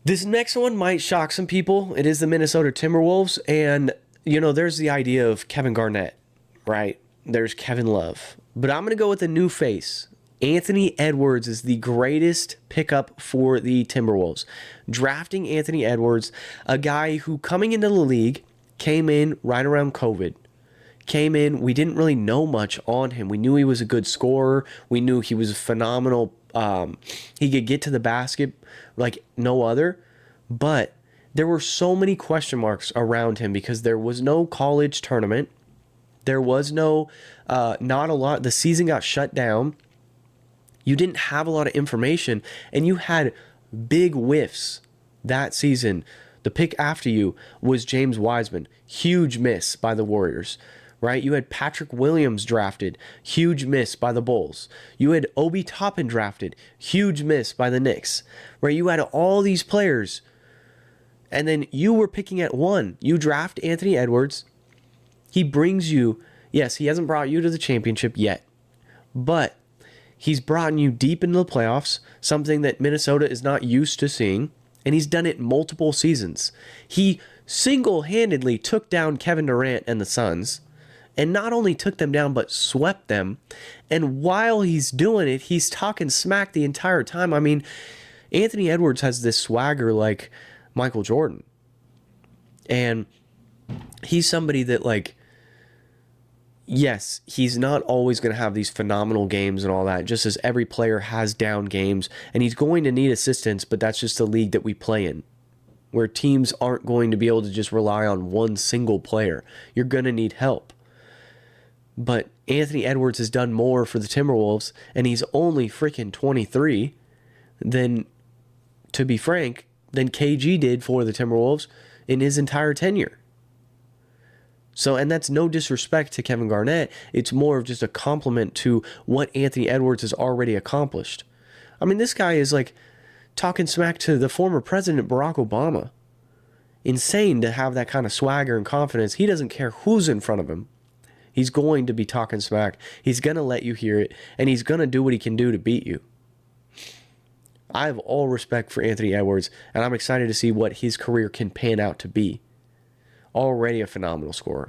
This next one might shock some people. It is the Minnesota Timberwolves. And, there's the idea of Kevin Garnett, right? There's Kevin Love. But I'm going to go with a new face. Anthony Edwards is the greatest pickup for the Timberwolves. Drafting Anthony Edwards, a guy who coming into the league came in right around COVID. Came in, we didn't really know much on him. We knew he was a good scorer. We knew he was a phenomenal. He could get to the basket like no other. But there were so many question marks around him because there was no college tournament. There was not a lot. The season got shut down. You didn't have a lot of information, and you had big whiffs that season. The pick after you was James Wiseman. Huge miss by the Warriors, right? You had Patrick Williams drafted. Huge miss by the Bulls. You had Obi Toppin drafted. Huge miss by the Knicks, right? You had all these players, and then you were picking at one. You draft Anthony Edwards. He brings you, yes, he hasn't brought you to the championship yet, but he's brought you deep into the playoffs, something that Minnesota is not used to seeing, and he's done it multiple seasons. He single-handedly took down Kevin Durant and the Suns, and not only took them down, but swept them. And while he's doing it, he's talking smack the entire time. I mean, Anthony Edwards has this swagger like Michael Jordan. And he's somebody that, like, yes, he's not always going to have these phenomenal games and all that, just as every player has down games, and he's going to need assistance, but that's just the league that we play in, where teams aren't going to be able to just rely on one single player. You're going to need help. But Anthony Edwards has done more for the Timberwolves, and he's only freaking 23 than, to be frank, than KG did for the Timberwolves in his entire tenure. So, and that's no disrespect to Kevin Garnett. It's more of just a compliment to what Anthony Edwards has already accomplished. I mean, this guy is like talking smack to the former president, Barack Obama. Insane to have that kind of swagger and confidence. He doesn't care who's in front of him. He's going to be talking smack. He's going to let you hear it, and he's going to do what he can do to beat you. I have all respect for Anthony Edwards, and I'm excited to see what his career can pan out to be. Already a phenomenal scorer.